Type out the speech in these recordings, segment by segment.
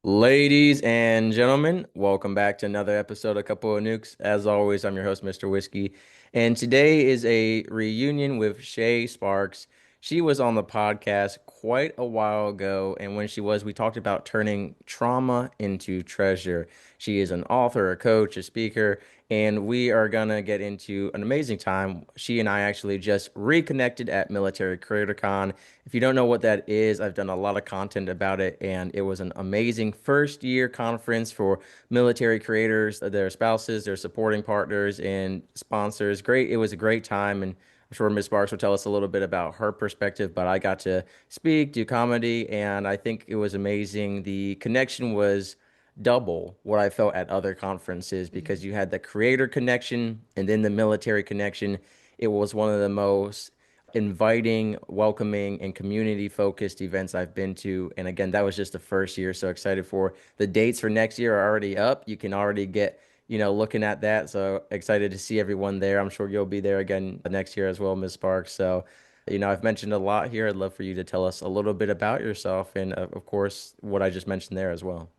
Ladies and gentlemen, welcome back to another episode of Couple of Nukes. As always, I'm your host, Mr. Whiskey, and today is a reunion with Shā Sparks. She was on the podcast quite a while ago, and when she was, we talked about turning trauma into treasure. She is an author, a coach, a speaker, and we are gonna get into an amazing time. She and I actually just reconnected at Military Creator Con. If you don't know what that is, I've done a lot of content about it, and it was an amazing first year conference for military creators, their spouses, their supporting partners, and sponsors. Great. It was a great time, and I'm sure Ms. Sparks will tell us a little bit about her perspective, but I got to speak, do comedy, and I think it was amazing. The connection was double what I felt at other conferences because Mhm. you had the creator connection and then the military connection. It was one of the most inviting, welcoming, and community focused events I've been to. And again, that was just the first year. So excited for the dates for next year are already up. You can already get, looking at that. So excited to see everyone there. I'm sure you'll be there again next year as well, Ms. Sparks. So, I've mentioned a lot here. I'd love for you to tell us a little bit about yourself and, of course, what I just mentioned there as well.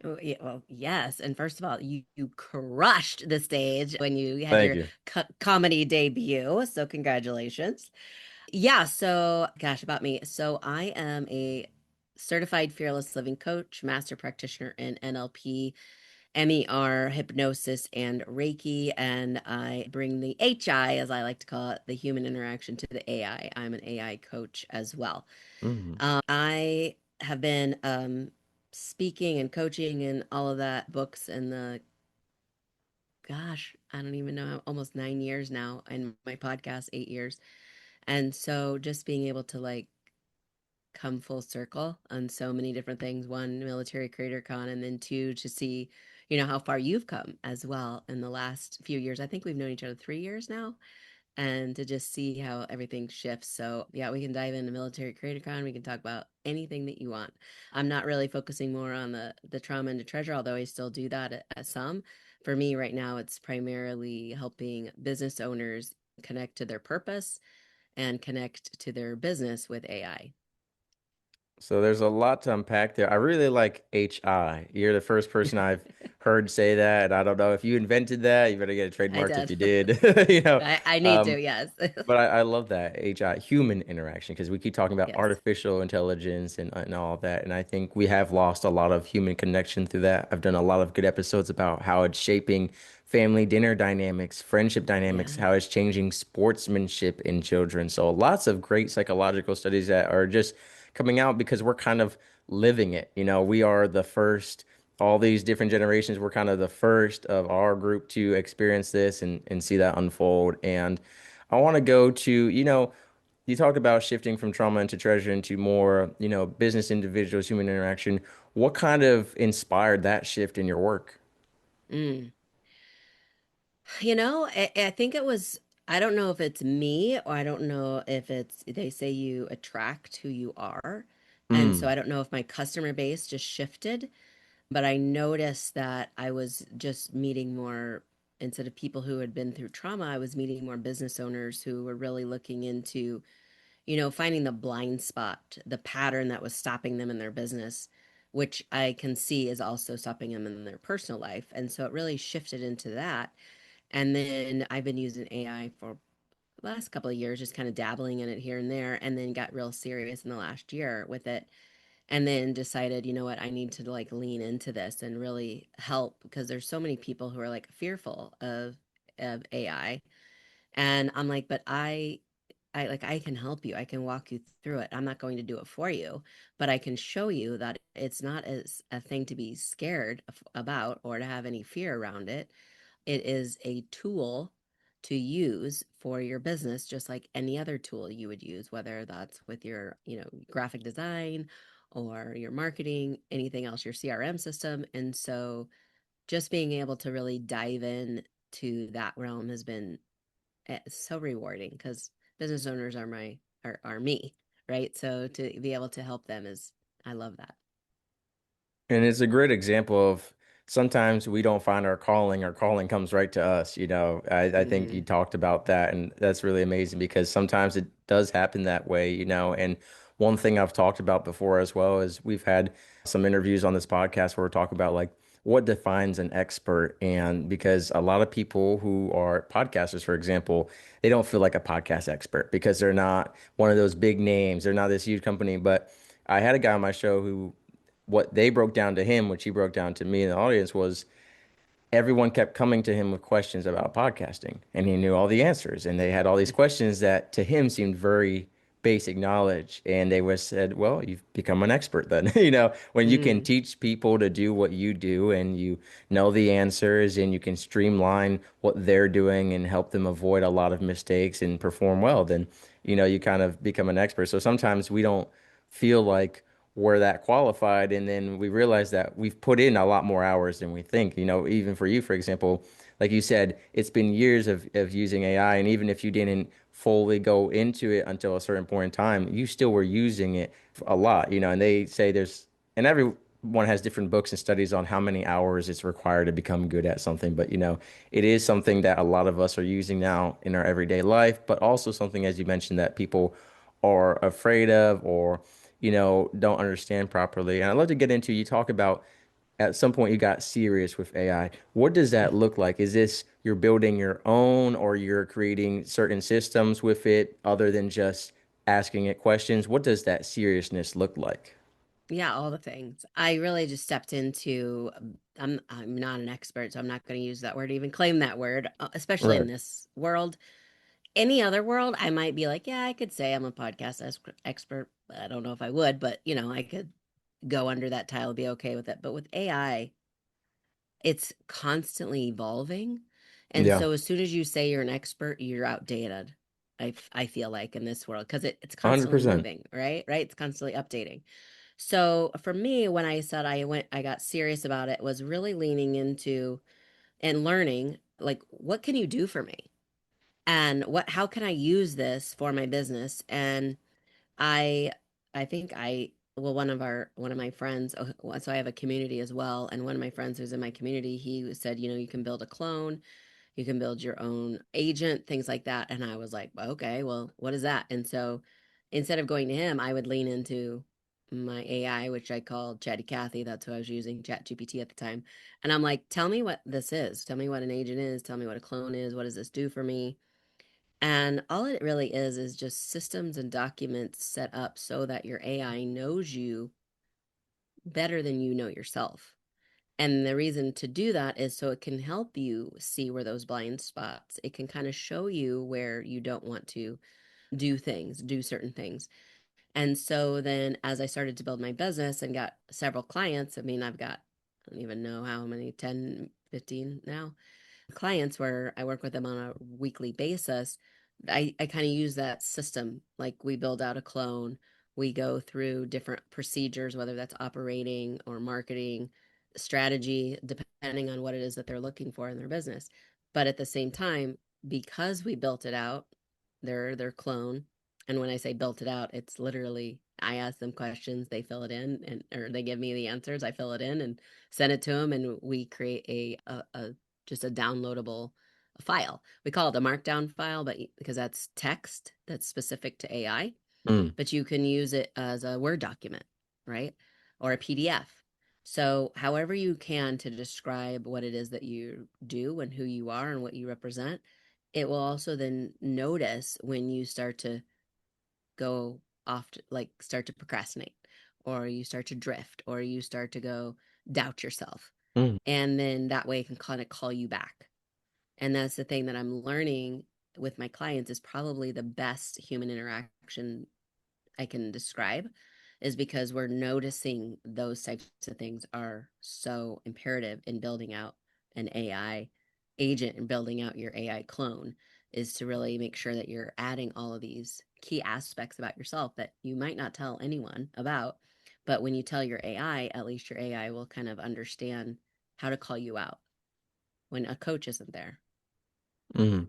Oh, yeah, well, yes. And first of all, you crushed the stage when you had Thank your you. comedy debut. So congratulations. Yeah. So, gosh, about me. So I am a certified fearless living coach, master practitioner in NLP, MER, hypnosis, and Reiki. And I bring the HI, as I like to call it, the human interaction to the AI. I'm an AI coach as well. Mhm. I have been speaking and coaching and all of that, books and gosh, I don't even know, almost 9 years now, and my podcast, 8 years. And so just being able to like come full circle on so many different things. One, military creator con, and then two, to see, how far you've come as well in the last few years. I think we've known each other 3 years now, and to just see how everything shifts. So, yeah, we can dive into Military Creator Con. We can talk about anything that you want. I'm not really focusing more on the trauma into treasure, although I still do that at some. For me, right now, it's primarily helping business owners connect to their purpose and connect to their business with AI. So there's a lot to unpack there. I really like HI. You're the first person I've heard say that. I don't know if you invented that. You better get it I trademarked if did. you did. You know, I need um, to, yes. but I love that HI, human interaction, because we keep talking about Yes. artificial intelligence and all of that. And I think we have lost a lot of human connection through that. I've done a lot of good episodes about how it's shaping family dinner dynamics, friendship dynamics, Yeah. how it's changing sportsmanship in children. So lots of great psychological studies that are just coming out because we're kind of living it. We are the first, all these different generations, we're kind of the first of our group to experience this and see that unfold. And I want to go to, you talked about shifting from trauma into treasure into more, business individuals, human interaction. What kind of inspired that shift in your work? Mm. I think it was, I don't know if it's me or I don't know if it's, they say you attract who you are. And so Mm, I don't know if my customer base just shifted, but I noticed that I was just meeting more, instead of people who had been through trauma, I was meeting more business owners who were really looking into, finding the blind spot, the pattern that was stopping them in their business, which I can see is also stopping them in their personal life. And so it really shifted into that. And then I've been using AI for the last couple of years, just kind of dabbling in it here and there, and then got real serious in the last year with it. And then decided, you know what, I need to like lean into this and really help because there's so many people who are like fearful of AI. And I'm like, but I can help you. I can walk you through it. I'm not going to do it for you, but I can show you that it's not as a thing to be scared about or to have any fear around it. It is a tool to use for your business, just like any other tool you would use, whether that's with your, graphic design or your marketing, anything else, your CRM system. And so just being able to really dive in to that realm has been so rewarding because business owners are me, right? So to be able to help them is, I love that. and it's a great example of sometimes we don't find our calling comes right to us. I think you Hmm. talked about that, and that's really amazing because sometimes it does happen that way. And one thing I've talked about before as well is we've had some interviews on this podcast where we talk about like what defines an expert. And because a lot of people who are podcasters, for example, they don't feel like a podcast expert because they're not one of those big names. They're not this huge company. But I had a guy on my show who what they broke down to him, which he broke down to me in the audience was everyone kept coming to him with questions about podcasting and he knew all the answers and they had all these questions that to him seemed very basic knowledge and they was said well you've become an expert then when you can Mm, teach people to do what you do and you know the answers and you can streamline what they're doing and help them avoid a lot of mistakes and perform well then you kind of become an expert. So sometimes we don't feel like we're that qualified. And then we realize that we've put in a lot more hours than we think. Even for you, for example, like you said, it's been years of using AI. And even if you didn't fully go into it until a certain point in time, you still were using it a lot, and they say and everyone has different books and studies on how many hours it's required to become good at something. But, it is something that a lot of us are using now in our everyday life, but also something, as you mentioned, that people are afraid of or don't understand properly. And I'd love to get into, you talk about at some point you got serious with AI. What does that look like? Is this you're building your own or you're creating certain systems with it other than just asking it questions? What does that seriousness look like? yeah, all the things. I really just stepped into I'm not an expert, so I'm not going to use that word, even claim that word, especially in Right. this world. Any other world, I might be like, yeah, I could say I'm a expert. I don't know if I would, but I could go under that title, be okay with it. But with AI, it's constantly evolving. And Yeah. so as soon as you say you're an expert, you're outdated. I feel like in this world because it's constantly 100%. moving, right? Right? It's constantly updating. So for me, when I said I got serious about it, was really leaning into and learning like what can you do for me? And how can I use this for my business? And I I think I well one of my friends so I have a community as well, and one of my friends who's in my community, he said, you can build a clone, you can build your own agent, things like that. And I was like, okay, well, what is that? And so instead of going to him, I would lean into my AI, which I called Chatty Cathy. That's who I was using, Chat GPT at the time. And I'm like, tell me what this is. Tell me what an agent is. Tell me what a clone is. What does this do for me? And all it really is just systems and documents set up so that your AI knows you better than you know yourself. And the reason to do that is so it can help you see where those blind spots. It can kind of show you where you don't want to do certain things. And so then as I started to build my business and got several clients, I mean, I don't even know how many, 10, 15 now clients where I work with them on a weekly basis, I kind of use that system. Like we build out a clone, we go through different procedures, whether that's operating or marketing strategy, depending on what it is that they're looking for in their business. But at the same time, because we built it out, their clone. And when I say built it out, it's literally I ask them questions, they fill it in, and or they give me the answers, I fill it in and send it to them, and we create a just a downloadable file. We call it a markdown file, but because that's text that's specific to AI, Mm, but you can use it as a Word document, right? Or a PDF. So, however you can to describe what it is that you do and who you are and what you represent, it will also then notice when you start to go off, like start to procrastinate, or you start to drift, or you start to go doubt yourself. mm, And then that way it can kind of call you back. And that's the thing that I'm learning with my clients is probably the best human interaction I can describe is because we're noticing those types of things are so imperative in building out an AI agent and building out your AI clone is to really make sure that you're adding all of these key aspects about yourself that you might not tell anyone about. But when you tell your AI, at least your AI will kind of understand how to call you out when a coach isn't there. mm.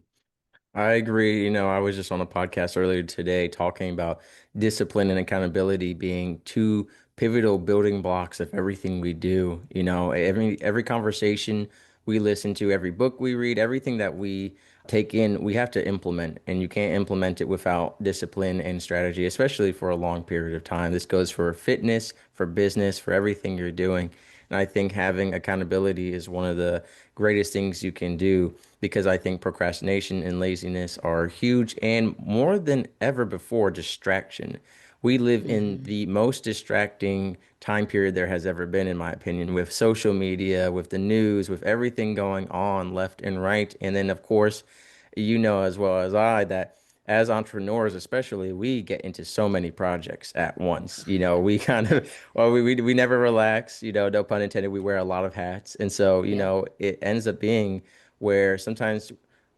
I agree. I was just on a podcast earlier today talking about discipline and accountability being two pivotal building blocks of everything we do. Every conversation we listen to, every book we read, everything that we take in, we have to implement, and you can't implement it without discipline and strategy, especially for a long period of time. This goes for fitness, for business, for everything you're doing. And I think having accountability is one of the greatest things you can do because I think procrastination and laziness are huge and more than ever before, distraction. We live in Hmm. the most distracting time period there has ever been, in my opinion, with social media, with the news, with everything going on left and right. And then, of course, you know as well as I that as entrepreneurs, especially, we get into so many projects at once. We kind of, Yes. well, we never relax, no pun intended. We wear a lot of hats. And so, Yep. it ends up being where sometimes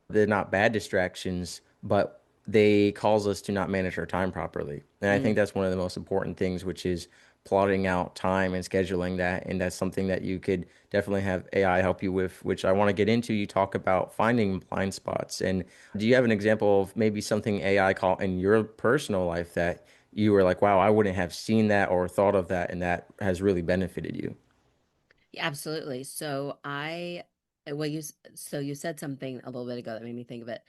they're not bad distractions, but they cause us to not manage our time properly. And I think Mm. that's one of the most important things, which is plotting out time and scheduling that. And that's something that you could definitely have AI help you with, which I want to get into. You talk about finding blind spots. And do you have an example of maybe something AI caught in your personal life that you were like, wow, I wouldn't have seen that or thought of that, and that has really benefited you? Yeah, absolutely. So you said something a little bit ago that made me think of it,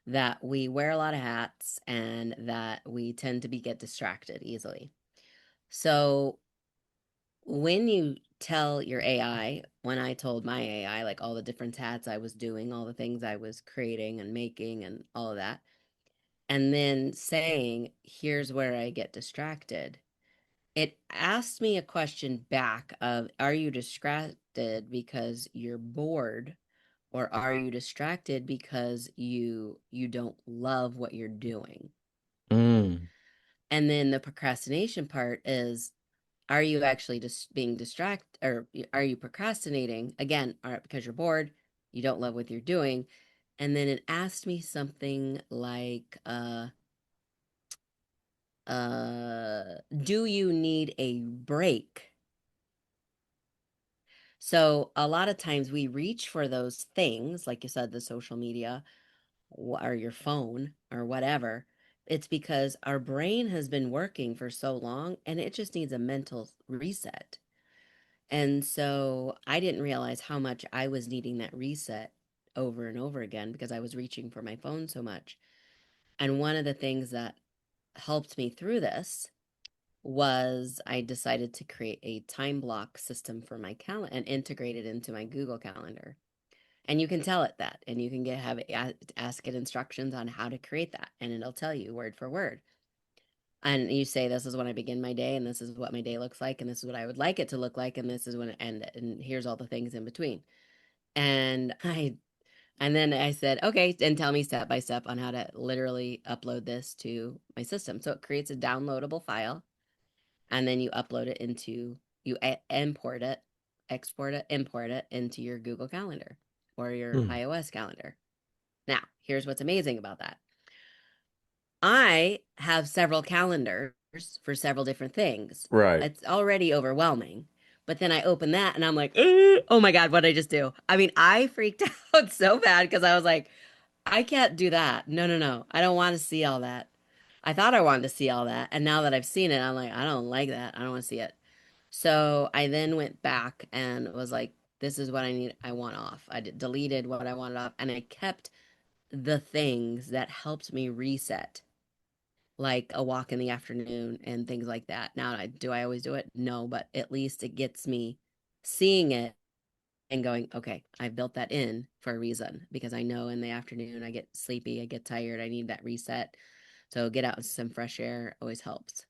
that we wear a lot of hats and that we tend to be get distracted easily. So when you tell your AI, when I told my AI, like all the different hats I was doing, all the things I was creating and making and all of that, and then saying, here's where I get distracted, it asked me a question back of, are you distracted because you're bored, or are you distracted because you don't love what you're doing? Mm, And then the procrastination part is, are you actually just being distracted, or are you procrastinating again, because you're bored, you don't love what you're doing? And then it asked me something like, do you need a break? So a lot of times we reach for those things, like you said, the social media or your phone or whatever. It's because our brain has been working for so long and it just needs a mental reset. And so I didn't realize how much I was needing that reset over and over again because I was reaching for my phone so much. And one of the things that helped me through this was I decided to create a time block system for my calendar and integrate it into my Google Calendar. And you can tell it that, and you can ask it instructions on how to create that, and it'll tell you word for word. And you say, this is when I begin my day, and this is what my day looks like, and this is what I would like it to look like, and this is when it ended, and here's all the things in between. And then I said, okay, and tell me step by step on how to literally upload this to my system. So it creates a downloadable file, and then you upload it into, import it, export it, import it into your Google Calendar or your mm. iOS calendar. Now, here's what's amazing about that. I have several calendars for several different things. Right. It's already overwhelming. But then I open that and I'm like, oh my God, what did I just do? I mean, I freaked out so bad because I was like, I can't do that. No, no, no. I don't want to see all that. I thought I wanted to see all that. And now that I've seen it, I'm like, I don't like that. I don't want to see it. So I then went back and was like, this is what I need. I want off. Deleted what I wanted off. And I kept the things that helped me reset, like a walk in the afternoon and things like that. Now, do I always do it? No, but at least it gets me seeing it and going, okay, I've built that in for a reason because I know in the afternoon I get sleepy, I get tired, I need that reset. So get out in some fresh air always helps.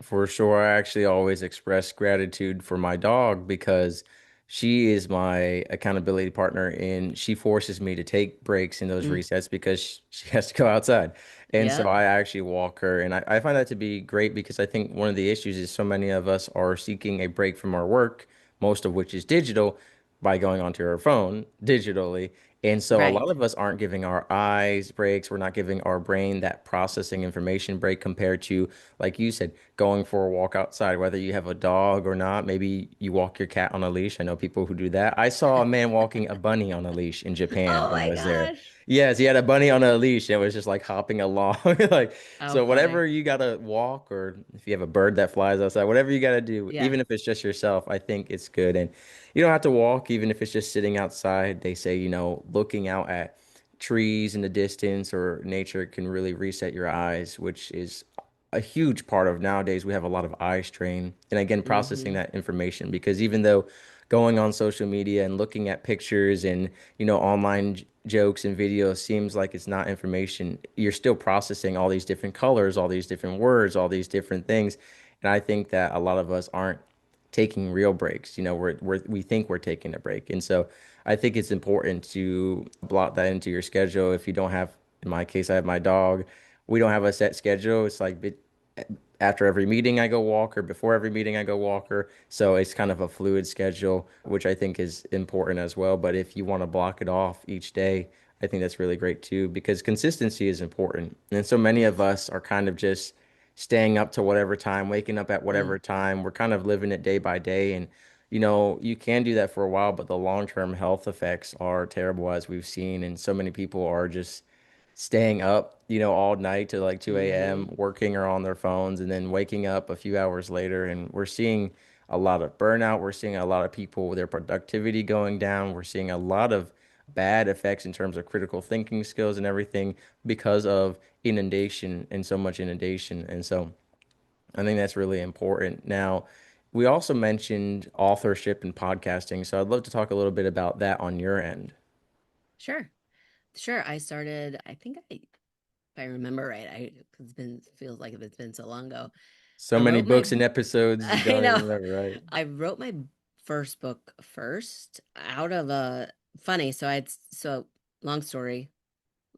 For sure. I actually always express gratitude for my dog because she is my accountability partner and she forces me to take breaks in those Mm, resets because she has to go outside. And so yep. I actually walk her, and I find that to be great because I think one of the issues is so many of us are seeking a break from our work, most of which is digital, by going onto our phone digitally. And so a lot Right. of us aren't giving our eyes breaks. We're not giving our brain that processing information break compared to, like you said, going for a walk outside, whether you have a dog or not. Maybe you walk your cat on a leash. I know people who do that. I saw a man walking a bunny on a leash in Japan Oh when I my was there. gosh. Yes, he had a bunny on a leash and was just like hopping along. Like, Oh, so funny. whatever you gotta walk, or if you have a bird that flies outside, whatever you gotta do, Yeah. even if it's just yourself, I think it's good. And you don't have to walk, even if it's just sitting outside. They say, looking out at trees in the distance or nature can really reset your eyes, which is a huge part of nowadays. We have a lot of eye strain. And again, processing Mm-hmm. that information because even though going on social media and looking at pictures and, online jokes and videos seems like it's not information, you're still processing all these different colors, all these different words, all these different things. And I think that a lot of us aren't taking real breaks. We think we're taking a break. And so I think it's important to block that into your schedule. If you don't have, in my case, I have my dog. We don't have a set schedule. It's like after every meeting I go walk or before every meeting I go walk her. So it's kind of a fluid schedule, which I think is important as well. But if you want to block it off each day, I think that's really great too, because consistency is important. And so many of Yes. us are kind of just staying up to whatever time, waking up at Mm. whatever time. We're kind of living it day by day. And you can do that for a while, but the long-term health effects are terrible as we've seen. And so many people are just staying up, all night to like 2 Mm-hmm. a.m., working or on their phones, and then waking up a few hours later. And we're seeing a lot of burnout. We're seeing a lot of people with their productivity going down. We're seeing a lot of bad effects in terms of critical thinking skills and everything because of inundation and so much inundation. And so I think that's really important. Now, we also mentioned authorship and podcasting, so I'd love to talk a little bit about that on your end. Sure. Sure. I started, if I remember right, it's been, feels like it's been so long ago. So I many wrote my, books and episodes, you I don't even know, remember, right? I wrote my first book first out of a funny. So long story,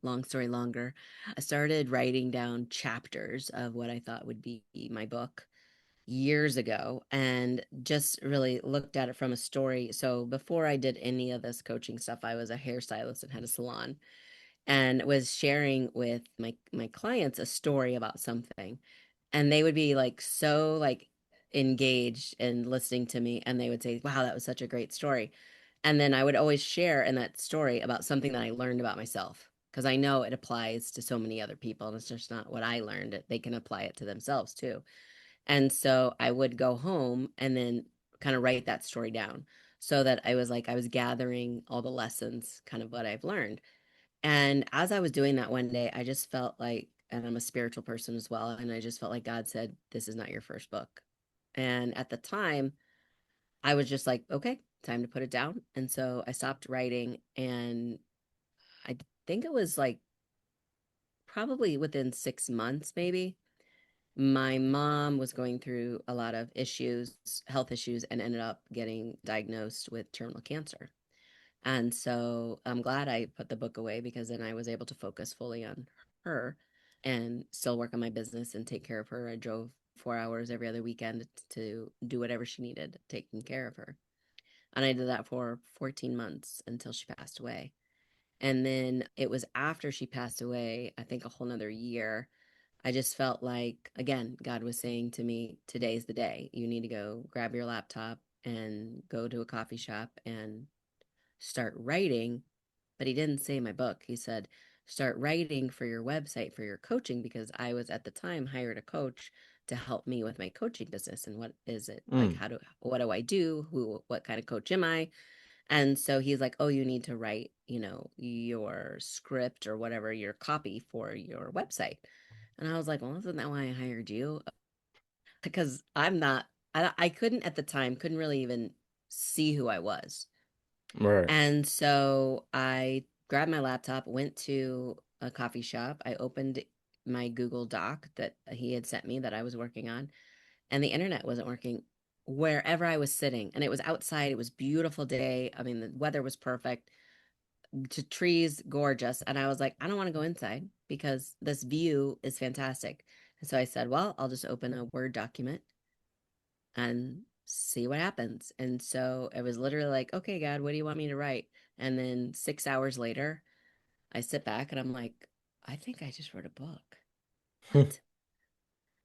long story longer. I started writing down chapters of what I thought would be my book years ago and just really looked at it from a story. So before I did any of this coaching stuff, I was a hairstylist and had a salon and was sharing with my clients a story about something, and they would be like so like engaged and listening to me, and they would say, wow, that was such a great story. And then I would always share in that story about something that I learned about myself, because I know it applies to so many other people and it's just not what I learned, they can apply it to themselves too. And so I would go home and then kind of write that story down, so that I was like I was gathering all the lessons, kind of what I've learned. And as I was doing that one day, I just felt like, and I'm a spiritual person as well, and I just felt like God said, this is not your first book. And at the time, I was just like, okay, time to put it down. And so I stopped writing. And I think it was like probably within 6 months, maybe. My mom was going through a lot of issues, health issues, and ended up getting diagnosed with terminal cancer. And so I'm glad I put the book away, because then I was able to focus fully on her and still work on my business and take care of her. I drove 4 hours every other weekend to do whatever she needed, taking care of her. And I did that for 14 months until she passed away. And then it was after she passed away, I think a whole nother year, I just felt like, again, God was saying to me, today's the day. You need to go grab your laptop and go to a coffee shop and start writing. But he didn't say my book. He said, start writing for your website for your coaching, because I was at the time hired a coach to help me with my coaching business. And what is it like? Mm, What do I do? What kind of coach am I? And so he's like, oh, you need to write, your script or whatever, your copy for your website. And I was like, well, isn't that why I hired you? Because I couldn't at the time, couldn't really even see who I was. right. And so I grabbed my laptop, went to a coffee shop. I opened my Google Doc that he had sent me that I was working on, and the internet wasn't working wherever I was sitting. And it was outside. It was a beautiful day. I mean, the weather was perfect, to trees, gorgeous. And I was like, I don't want to go inside because this view is fantastic. And so I said, well, I'll just open a Word document and see what happens. And so it was literally like, okay, God, what do you want me to write? And then 6 hours later, I sit back and I'm like, I think I just wrote a book. What?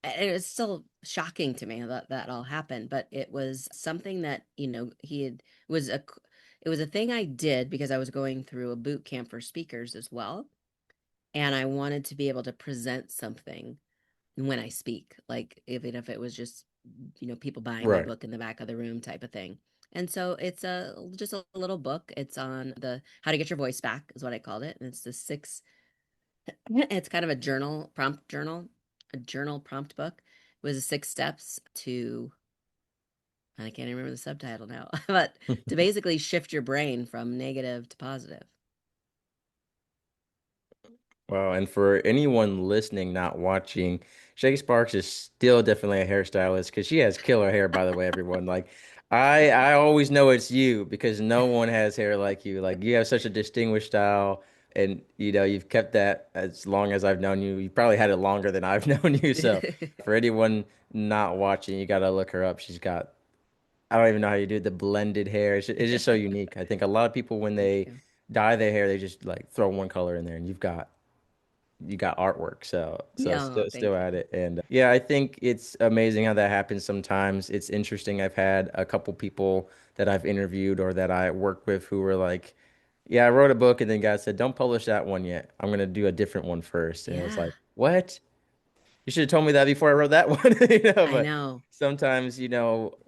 And it was still shocking to me that that all happened, but it was something that, he had was a it was a thing I did because I was going through a boot camp for speakers as well. And I wanted to be able to present something when I speak, like even if it was just, people buying my Right. book in the back of the room type of thing. And so it's a just a little book. It's on the how to get your voice back is what I called it. And it's the six it's kind of a journal prompt book. It was the six steps to I can't even remember the subtitle now, but to basically shift your brain from negative to positive. Wow, and for anyone listening, not watching, Shay Sparks is still definitely a hairstylist because she has killer hair, by the way, everyone. Like I always know it's you because no one has hair like you. Like you have such a distinguished style and you've kept that as long as I've known you. You probably had it longer than I've known you. So for anyone not watching, you gotta look her up. She's got I don't even know how you do it, the blended hair. It's just so unique. I think a lot of people when Thank they you. dye their hair, they just like throw one color in there and you got artwork, so Yeah, still thank at you. it. And yeah, I think it's amazing how that happens sometimes. It's interesting. I've had a couple people that I've interviewed or that I work with who were like, yeah, I wrote a book and then God said, don't publish that one yet. I'm gonna do a different one first. And it was Yeah, like, what? You should have told me that before I wrote that one, I but know. sometimes,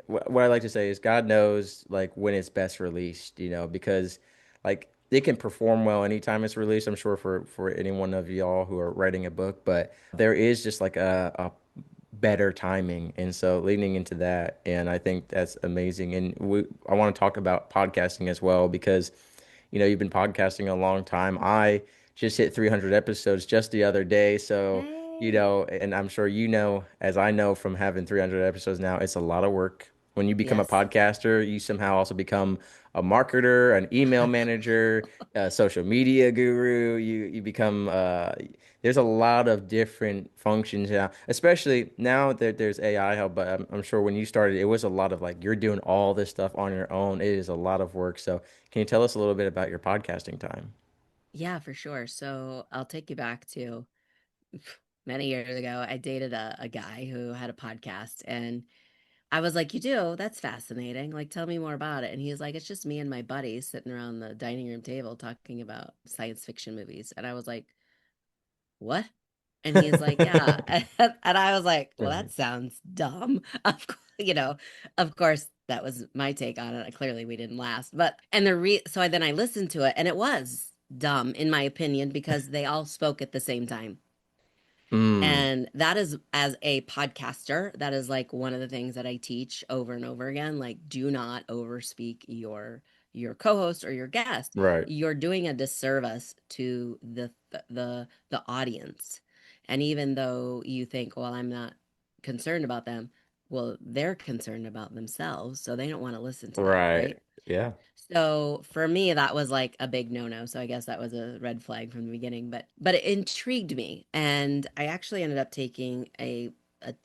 what I like to say is God knows like when it's best released, because like it can perform well anytime it's released. I'm sure for any one of y'all who are writing a book, but there is just like a better timing. And so leaning into that, and I think that's amazing. And I want to talk about podcasting as well because you've been podcasting a long time. I just hit 300 episodes just the other day. So, Hey. and I'm sure as I know from having 300 episodes now, it's a lot of work. When you become a Yes. podcaster, you somehow also become a marketer, an email manager, a social media guru. You become there's a lot of different functions now, especially now that there's AI help. But I'm sure when you started, it was a lot of like you're doing all this stuff on your own. It is a lot of work. So can you tell us a little bit about your podcasting time? Yeah, for sure. So I'll take you back to many years ago. I dated a guy who had a podcast, and I was like, "You do? That's fascinating. Like, tell me more about it." And he was like, "It's just me and my buddies sitting around the dining room table talking about science fiction movies." And I was like, "What?" And he's like, "Yeah." And I was like, "Well, that Right. sounds dumb." Of course, that was my take on it. Clearly, we didn't last. But and then I listened to it, and it was dumb in my opinion because they all spoke at the same time. Mm, And that is, as a podcaster, that is like one of the things that I teach over and over again. Like, do not overspeak your co-host or your guest. right. You're doing a disservice to the audience. And even though you think, well, I'm not concerned about them, well, they're concerned about themselves, so they don't want to listen to that, Right. right? Yeah. So for me, that was like a big no-no. So I guess that was a red flag from the beginning, but it intrigued me, and I actually ended up taking a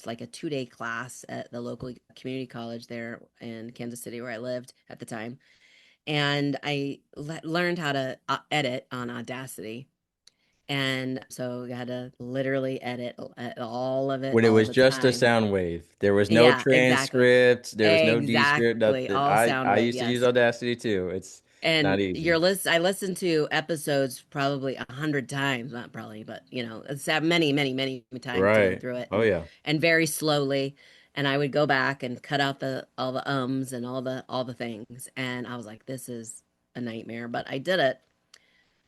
like a 2-day class at the local community college there in Kansas City where I lived at the time, and I learned how to edit on Audacity, and so I had to literally edit all of it When it all was the just a time. sound wave, there was no Yeah, exactly, transcript, there was no descript, exactly, nothing. all sound I wave. used to use Yes. Audacity too. It's not And easy. I listened to episodes probably 100 times, not probably, but it's many, many, many times going Right. through it, Oh yeah. and very slowly. And I would go back and cut out the all the ums and all the things. And I was like, this is a nightmare. But I did it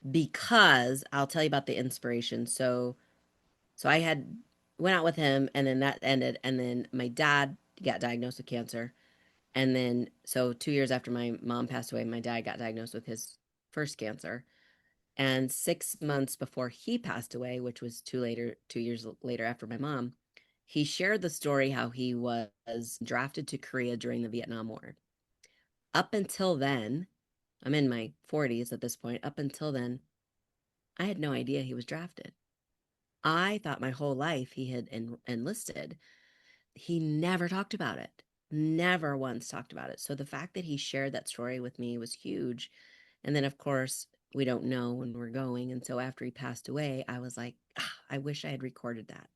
because I'll tell you about the inspiration. So I had went out with him, and then that ended, and then my dad got diagnosed with cancer. And then, so 2 years after my mom passed away, my dad got diagnosed with his first cancer. And 6 months before he passed away, which was 2 years later after my mom, he shared the story how he was drafted to Korea during the Vietnam War. Up until then, I'm in my 40s at this point. Up until then, I had no idea he was drafted. I thought my whole life he had enlisted. He never talked about it. Never once talked about it. So the fact that he shared that story with me was huge. And then, of course, we don't know when we're going. And so after he passed away, I was like, ah, I wish I had recorded that.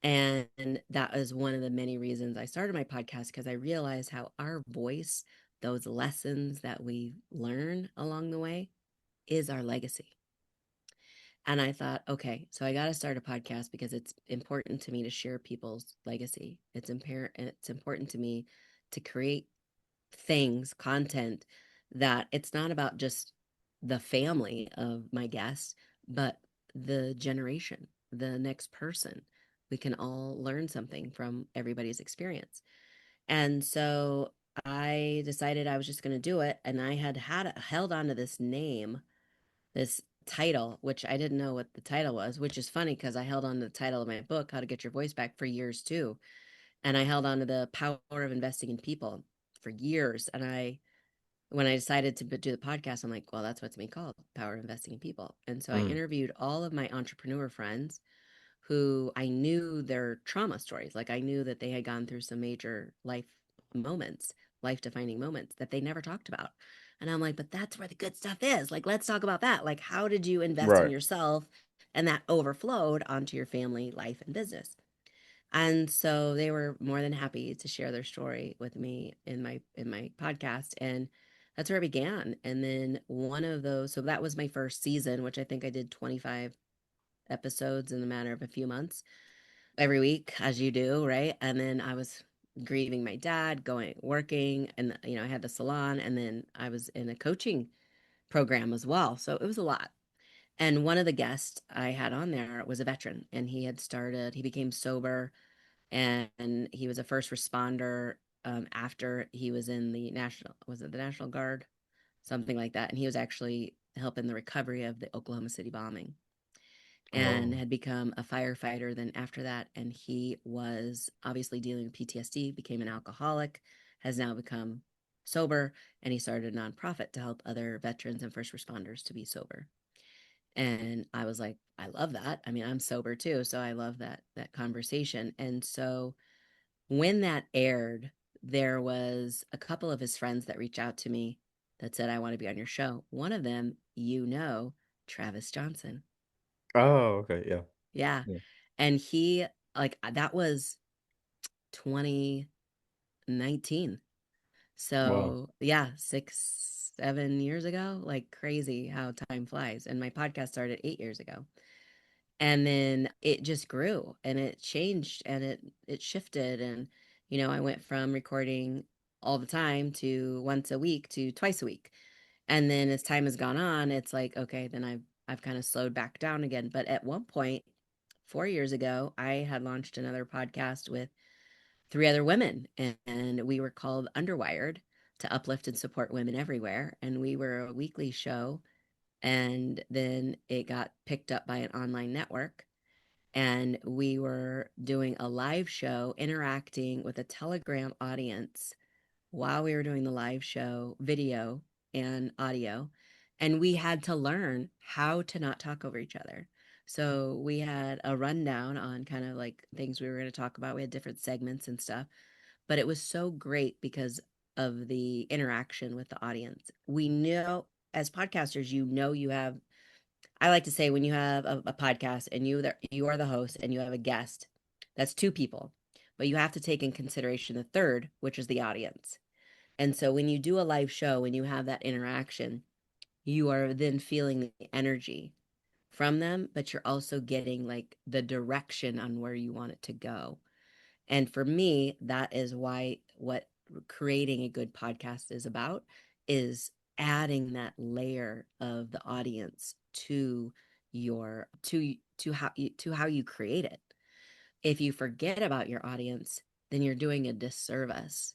And that is one of the many reasons I started my podcast because I realized how our voice, those lessons that we learn along the way, is our legacy. And I thought, okay, so I got to start a podcast because it's important to me to share people's legacy. It's important to me to create things, content, that it's not about just the family of my guests, but the generation, the next person. We can all learn something from everybody's experience. And so I decided I was just going to do it. And I had held on to this name, this title, which I didn't know what the title was, which is funny because I held on to the title of my book, How to Get Your Voice Back, for years too. And I held on to the power of investing in people for years. And when I decided to do the podcast, I'm like, well, that's what's me called, Power of Investing in People. And so I Mm, interviewed all of my entrepreneur friends who I knew their trauma stories. Like I knew that they had gone through some major moments, life defining moments that they never talked about. And I'm like, but that's where the good stuff is. Like, let's talk about that. Like, how did you invest in right. yourself? And that overflowed onto your family, life, and business. And so they were more than happy to share their story with me in my podcast. And that's where it began. And then one of those, so that was my first season, which I think I did 25 episodes in the matter of a few months every week, as you do, right? And then I was grieving my dad, going working, and I had the salon, and then I was in a coaching program as well. So it was a lot. And one of the guests I had on there was a veteran, and he became sober, and he was a first responder after he was in was it the National Guard? Something like that. And he was actually helping the recovery of the Oklahoma City bombing and Oh, had become a firefighter then after that. And he was obviously dealing with PTSD, became an alcoholic, has now become sober, and he started a nonprofit to help other veterans and first responders to be sober. And I was like, I love that. I mean, I'm sober too, so I love that conversation. And so when that aired, there was a couple of his friends that reached out to me that said, I want to be on your show. One of them, Travis Johnson. oh, okay, yeah, Yeah. yeah. And he, like, that was 2019. Wow. So, yeah, 7 years ago. Like, crazy how time flies. And my podcast started 8 years ago. And then it just grew and it changed and it shifted. And, I went from recording all the time to once a week to twice a week. And then as time has gone on, it's like, okay, then I've kind of slowed back down again. But at one point, 4 years ago, I had launched another podcast with three other women, and we were called Underwired, to uplift and support women everywhere. And we were a weekly show. And then it got picked up by an online network. And we were doing a live show, interacting with a Telegram audience while we were doing the live show, video and audio. And we had to learn how to not talk over each other. So we had a rundown on kind of like things we were going to talk about. We had different segments and stuff, but it was so great because of the interaction with the audience. We know as podcasters, you have, I like to say, when you have a podcast and you are the host and you have a guest, that's two people, but you have to take in consideration the third, which is the audience. And so when you do a live show, when you have that interaction, you are then feeling the energy from them, but you're also getting like the direction on where you want it to go. And for me, that is why what creating a good podcast is about is adding that layer of the audience to your to how you create it. If you forget about your audience, then you're doing a disservice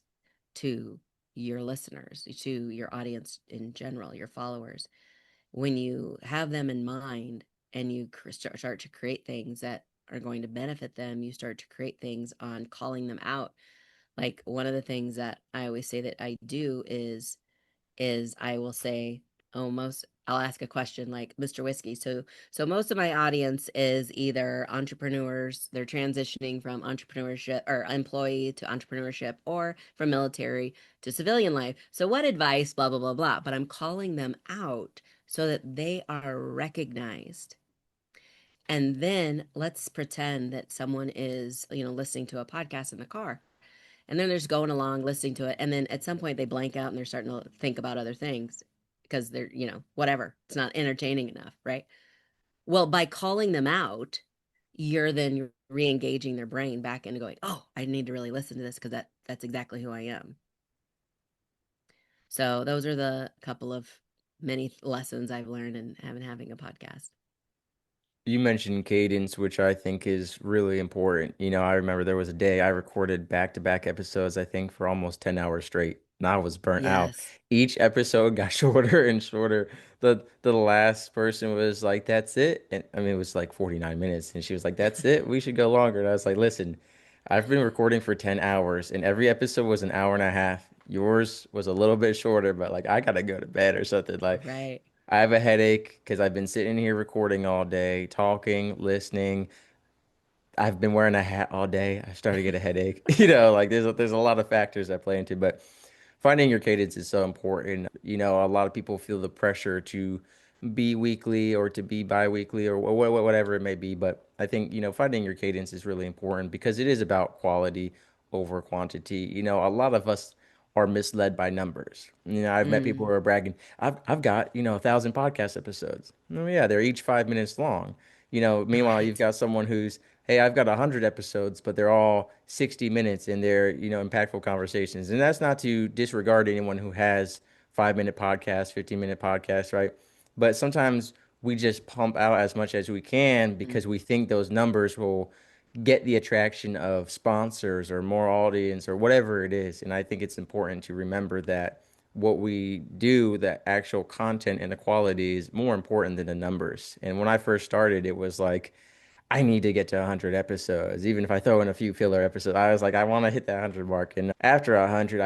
to your listeners, to your audience in general, your followers. When you have them in mind and you start to create things that are going to benefit them, you start to create things on calling them out. Like one of the things that I always say that I do is I will say, I'll ask a question like, Mr. Whiskey. So most of my audience is either entrepreneurs, they're transitioning from entrepreneurship or employee to entrepreneurship, or from military to civilian life. So what advice, blah, blah, blah, blah. But I'm calling them out so that they are recognized. And then let's pretend that someone is, listening to a podcast in the car, and then they're just going along listening to it. And then at some point they blank out and they're starting to think about other things because they're, whatever. It's not entertaining enough, right? Well, by calling them out, you're then re-engaging their brain back into going, oh, I need to really listen to this because that's exactly who I am. So those are the couple of many lessons I've learned in having a podcast. You mentioned cadence, which I think is really important. I remember there was a day I recorded back-to-back episodes, I think, for almost 10 hours straight. And I was burnt out. Yes. Each episode got shorter and shorter. The last person was like, "That's it." And I mean, it was like 49 minutes. And she was like, "That's it. We should go longer." And I was like, "Listen, I've been recording for 10 hours, and every episode was an hour and a half. Yours was a little bit shorter, but like I gotta go to bed or something. Like Right. I have a headache because I've been sitting here recording all day, talking, listening. I've been wearing a hat all day. I started to get a headache. Like there's a lot of factors that play into it, but finding your cadence is so important. A lot of people feel the pressure to be weekly or to be bi-weekly or whatever it may be, but I think, finding your cadence is really important because it is about quality over quantity. A lot of us are misled by numbers. I've met people Mm, who are bragging, I've got, 1,000 podcast episodes. Oh yeah, they're each 5 minutes long. Meanwhile, you've right. got someone who's, hey, I've got 100 episodes, but they're all 60 minutes and they're, impactful conversations. And that's not to disregard anyone who has 5 minute podcasts, 15-minute podcasts, right? But sometimes we just pump out as much as we can Mm, because we think those numbers will get the attraction of sponsors or more audience or whatever it is. And I think it's important to remember that what we do, the actual content and the quality is more important than the numbers. And when I first started, it was like, I need to get to 100 episodes. Even if I throw in a few filler episodes, I was like, I want to hit that 100 mark. And after 100,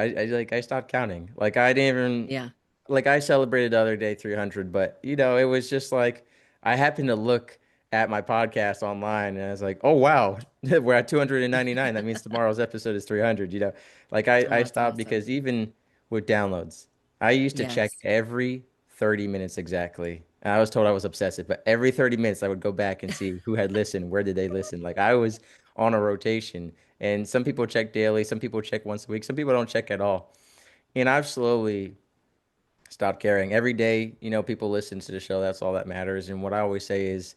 I stopped counting. Like I didn't even yeah. like I celebrated the other day 300, but it was just like I happened to look at my podcast online and I was like, "Oh wow, we're at 299. That means tomorrow's episode is 300." Like Oh, I that's stopped awesome. because even with downloads, I used to check Yes. every 30 minutes exactly. And I was told I was obsessive, but every 30 minutes I would go back and see who had listened, where did they listen. Like I was on a rotation. And some people check daily, some people check once a week, some people don't check at all. And I've slowly stopped caring. Every day, people listen to the show. That's all that matters. And what I always say is,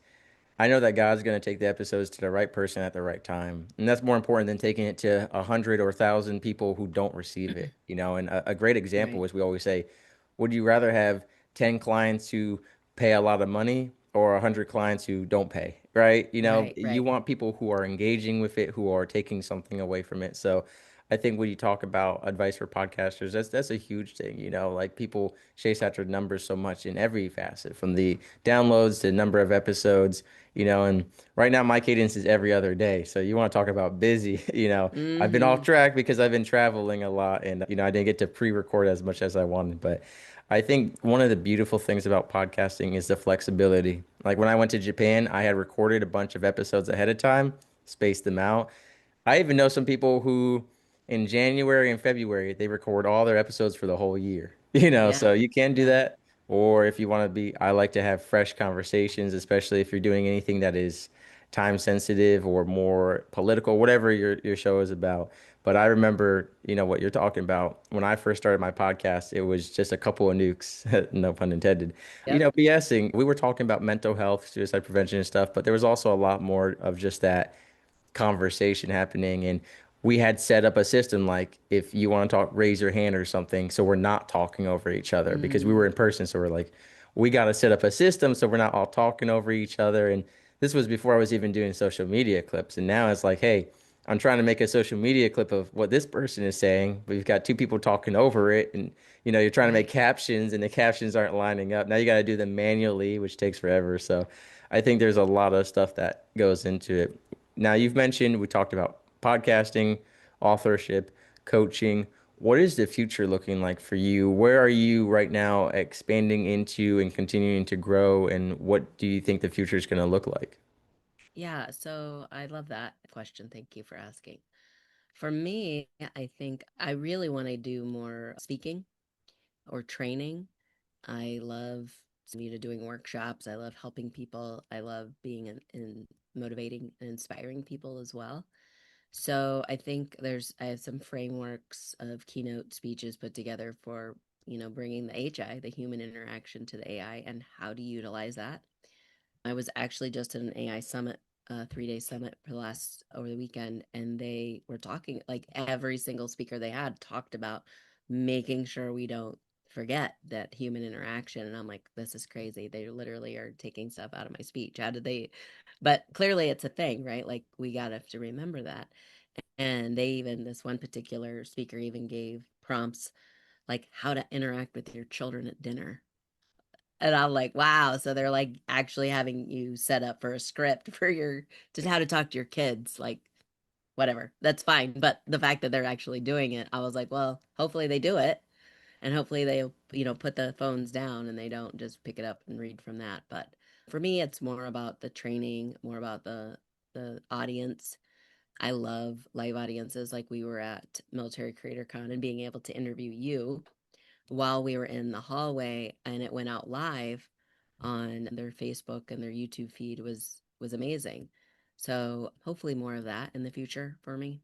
I know that God's going to take the episodes to the right person at the right time. And that's more important than taking it to 100 or 1,000 people who don't receive it. And a great example Right. is we always say, would you rather have 10 clients who pay a lot of money or 100 clients who don't pay, right? Right. You Right. want people who are engaging with it, who are taking something away from it. So I think when you talk about advice for podcasters, that's a huge thing. Like people chase after numbers so much in every facet, from the downloads to number of episodes, and right now my cadence is every other day. So you want to talk about busy, I've been off Mm-hmm. track because I've been traveling a lot and I didn't get to pre-record as much as I wanted, but I think one of the beautiful things about podcasting is the flexibility. Like when I went to Japan, I had recorded a bunch of episodes ahead of time, spaced them out. I even know some people who in January and February they record all their episodes for the whole year. Yeah. So you can do Yeah. that. Or if you want to be, I like to have fresh conversations, especially if you're doing anything that is time sensitive or more political, whatever your show is about. But I remember, what you're talking about. When I first started my podcast, it was just a couple of nukes, no pun intended. Yep. BSing. We were talking about mental health, suicide prevention and stuff, but there was also a lot more of just that conversation happening. And we had set up a system like if you want to talk, raise your hand or something. So we're not talking over each other because we were Mm, in person. So we're like, we got to set up a system so we're not all talking over each other. And this was before I was even doing social media clips. And now it's like, hey, I'm trying to make a social media clip of what this person is saying. We've got two people talking over it. And, you're trying to make right. captions and the captions aren't lining up. Now you got to do them manually, which takes forever. So I think there's a lot of stuff that goes into it. Now, you've mentioned, we talked about podcasting, authorship, coaching. What is the future looking like for you? Where are you right now expanding into and continuing to grow? And what do you think the future is going to look like? Yeah. So I love that question. Thank you for asking. For me, I think I really want to do more speaking or training. I love doing workshops. I love helping people. I love being in motivating and inspiring people as well. So I think I have some frameworks of keynote speeches put together for, bringing the HI, the human interaction, to the AI and how to utilize that. I was actually just at an AI summit, 3 day summit for over the weekend, and they were talking, like every single speaker they had talked about making sure we don't forget that human interaction. And I'm like, this is crazy. They literally are taking stuff out of my speech. How did they? But clearly it's a thing, right? Like we got to have to remember that. And they even, this one particular speaker even gave prompts like how to interact with your children at dinner. And I'm like, wow. So they're like actually having you set up for a script for your, to how to talk to your kids. Like, whatever, that's fine. But the fact that they're actually doing it, I was like, well, hopefully they do it. And hopefully they, put the phones down and they don't just pick it up and read from that. But for me, it's more about the training, more about the audience. I love live audiences. Like we were at Military Creator Con and being able to interview you while we were in the hallway and it went out live on their Facebook and their YouTube feed was amazing. So hopefully more of that in the future for me.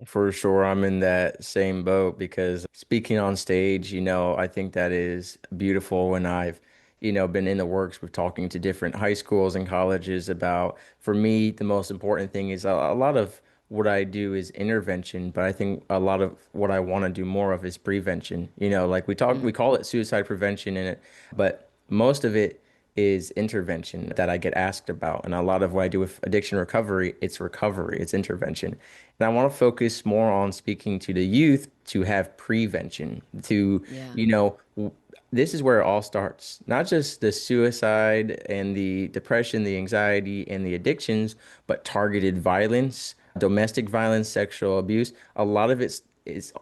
For sure, I'm in that same boat because speaking on stage, I think that is beautiful. And I've, been in the works with talking to different high schools and colleges about, for me, the most important thing is a lot of what I do is intervention, but I think a lot of what I want to do more of is prevention. Like we Mm, call it suicide prevention in it, but most of it is intervention that I get asked about. And a lot of what I do with addiction recovery, it's intervention. And I want to focus more on speaking to the youth to have prevention, to, yeah. you know, w- this is where it all starts. Not just the suicide and the depression, the anxiety and the addictions, but targeted violence, domestic violence, sexual abuse. A lot of it's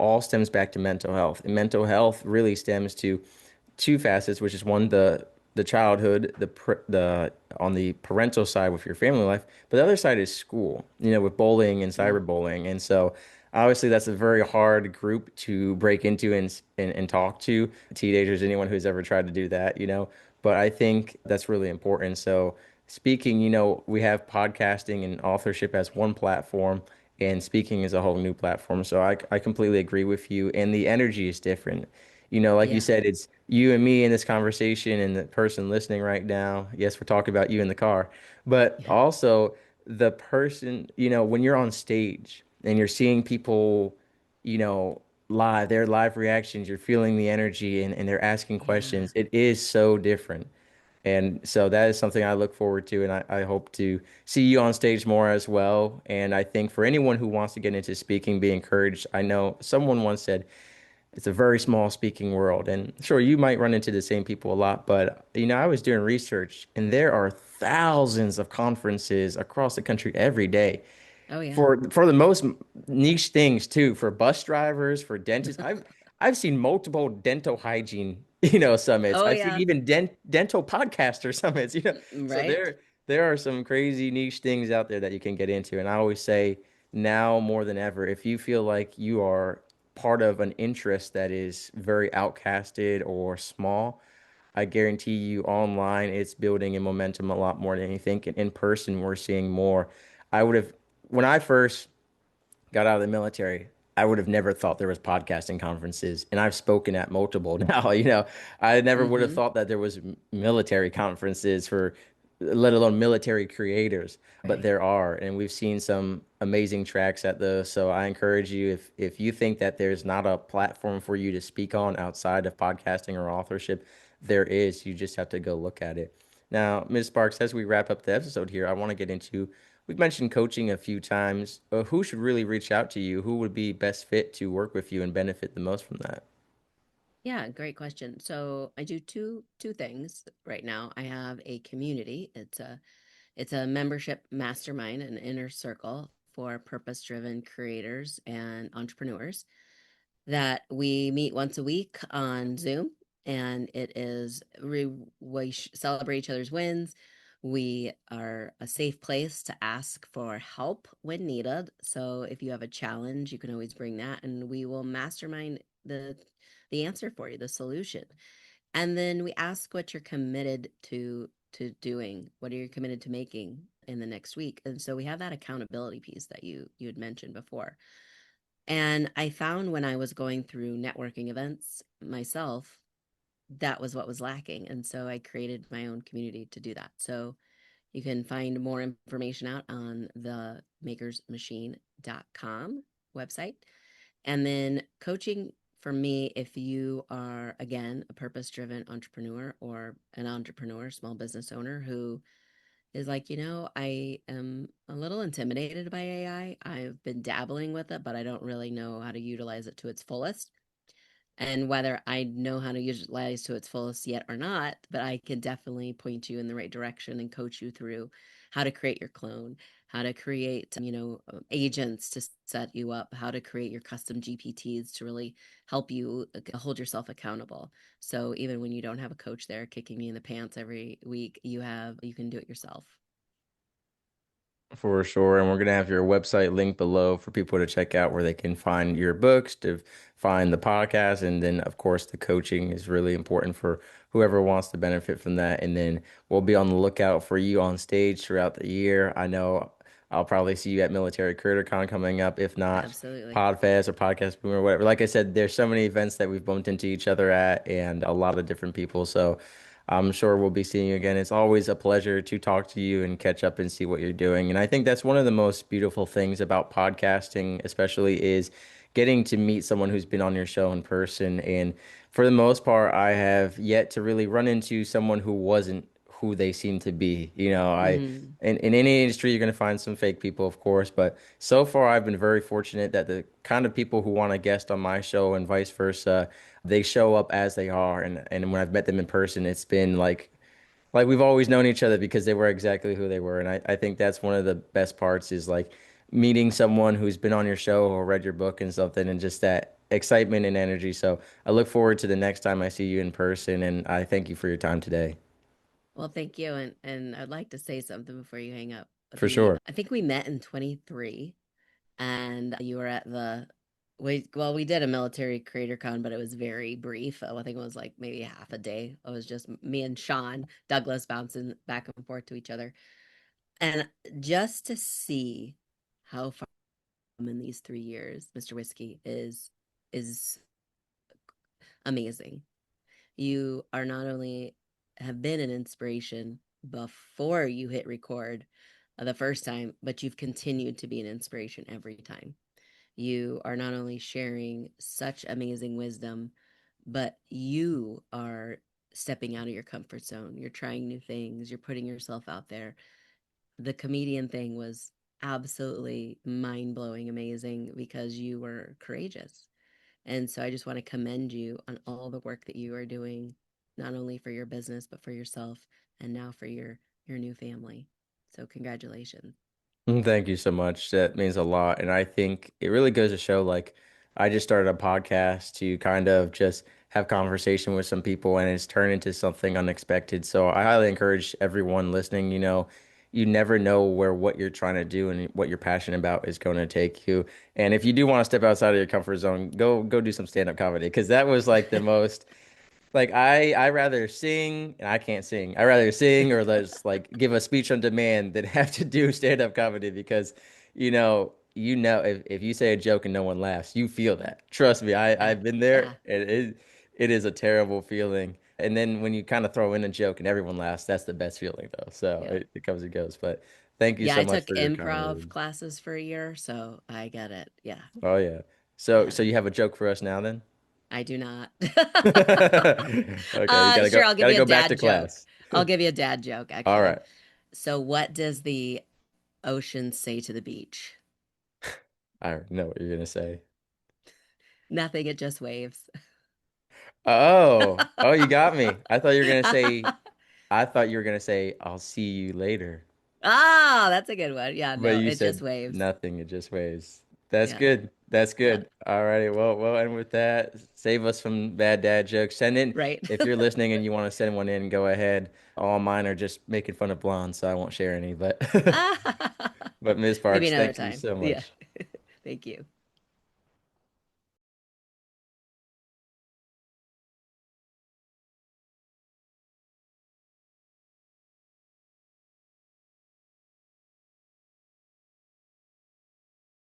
all stems back to mental health. And mental health really stems to two facets, which is one, the childhood, the on the parental side with your family life, but the other side is school, with bullying and Mm, cyberbullying. And so obviously that's a very hard group to break into and talk to teenagers, anyone who's ever tried to do that, but I think that's really important. So speaking, we have podcasting and authorship as one platform. And speaking is a whole new platform. So I completely agree with you. And the energy is different. Like you yeah. said, it's you and me in this conversation and the person listening right now. Yes, we're talking about you in the car, but Yeah. also the person, when you're on stage and you're seeing people, live, their live reactions, you're feeling the energy and they're asking Yeah. questions. It is so different. And so that is something I look forward to, and I hope to see you on stage more as well. And I think for anyone who wants to get into speaking, be encouraged. I know someone once said, it's a very small speaking world. And sure, you might run into the same people a lot, but I was doing research and there are thousands of conferences across the country every day Oh yeah. for the most niche things too, for bus drivers, for dentists. I've seen multiple dental hygiene, summits. Oh I've seen yeah. even dental podcaster summits, So Right. there are some crazy niche things out there that you can get into. And I always say now more than ever, if you feel like you are part of an interest that is very outcasted or small, I guarantee you online it's building in momentum a lot more than you think. And in person, we're seeing more. I would have, when I first got out of the military, I would have never thought there was podcasting conferences, and I've spoken at multiple now. I never would have Mm-hmm. thought that there was military conferences for, let alone military creators, but Right. there are, and we've seen some amazing tracks at those. So I encourage you, if you think that there's not a platform for you to speak on outside of podcasting or authorship, there is. You just have to go look at it. Now, Ms. Sparks, as we wrap up the episode here, I want to get into, we've mentioned coaching a few times. Who should really reach out to you? Who would be best fit to work with you and benefit the most from that? Yeah, great question. So I do two things right now. I have a community. It's a membership mastermind, an inner circle for purpose-driven creators and entrepreneurs that we meet once a week on Zoom, and it is we celebrate each other's wins. We are a safe place to ask for help when needed. So if you have a challenge, you can always bring that, and we will mastermind the answer for you, the solution. And then we ask what you're committed to doing. What are you committed to making in the next week? And so we have that accountability piece that you had mentioned before. And I found when I was going through networking events myself, that was what was lacking. And so I created my own community to do that. So you can find more information out on the makersmachine.com website. And then coaching for me, if you are, again, a purpose-driven entrepreneur or an entrepreneur, small business owner who is like, I am a little intimidated by AI. I've been dabbling with it, but I don't really know how to utilize it to its fullest. And whether I know how to utilize to its fullest yet or not, but I can definitely point you in the right direction and coach you through how to create your clone, how to create, agents to set you up, how to create your custom GPTs to really help you hold yourself accountable. So even when you don't have a coach there kicking you in the pants every week, you can do it yourself. For sure. And we're going to have your website linked below for people to check out where they can find your books, to find the podcast. And then, of course, the coaching is really important for whoever wants to benefit from that. And then we'll be on the lookout for you on stage throughout the year. I know I'll probably see you at Military Creator Con coming up, if not Absolutely. Podfest or Podcast Boom or whatever. Like I said, there's so many events that we've bumped into each other at and a lot of different people. So I'm sure we'll be seeing you again. It's always a pleasure to talk to you and catch up and see what you're doing. And I think that's one of the most beautiful things about podcasting, especially is getting to meet someone who's been on your show in person. And for the most part, I have yet to really run into someone who wasn't who they seem to be. Hmm. In any industry, you're going to find some fake people, of course, but so far I've been very fortunate that the kind of people who want to guest on my show and vice versa, they show up as they are. And when I've met them in person, it's been like we've always known each other because they were exactly who they were. And I think that's one of the best parts is like meeting someone who's been on your show or read your book and something and just that excitement and energy. So I look forward to the next time I see you in person, and I thank you for your time today. Well, thank you. And I'd like to say something before you hang up. For sure. I think we met in 23 and you were at we did a military creator con, but it was very brief. I think it was like maybe half a day. It was just me and Sean Douglas bouncing back and forth to each other. And just to see how far I'm in these 3 years, Mr. Whiskey is amazing. You are not only have been an inspiration before you hit record the first time, but you've continued to be an inspiration every time. You are not only sharing such amazing wisdom, but you are stepping out of your comfort zone. You're trying new things, you're putting yourself out there. The comedian thing was absolutely mind blowing amazing because you were courageous. And so I just want to commend you on all the work that you are doing, not only for your business, but for yourself and now for your new family. So congratulations. Thank you so much. That means a lot. And I think it really goes to show like I just started a podcast to kind of just have conversation with some people and it's turned into something unexpected. So I highly encourage everyone listening, you never know where what you're trying to do and what you're passionate about is going to take you. And if you do want to step outside of your comfort zone, go do some stand-up comedy because that was like the most like I rather sing and I can't sing. I rather sing or let's like give a speech on demand than have to do stand-up comedy because if you say a joke and no one laughs, you feel that. Trust me, Yeah. I've been there Yeah. and it is a terrible feeling. And then when you kind of throw in a joke and everyone laughs, that's the best feeling though. So Yeah. it comes and goes. But thank you Yeah. so I much took for your kind improv words. classes for a year, so I get it. Yeah. Oh yeah. So Yeah. so you have a joke for us now then? I do not. Okay, you gotta Sure, go I'll give gotta you a go back to dad joke. class. I'll give you a dad joke, All actually. right. So, what does the ocean say to the beach? I already know what you're gonna say. Nothing, it just waves. Oh, you got me. I thought you were gonna say, I'll see you later. Ah, that's a good one. Yeah, But no, you it just said waves. nothing, it just waves. That's Yeah, good. That's yeah, good. All righty. Well, and with that, save us from bad dad jokes. Send in right. if you're listening and you want to send one in, go ahead. All mine are just making fun of blondes, so I won't share any. But Ah, but Ms. maybe Parks, another thank you time. so Yeah. much. Thank you.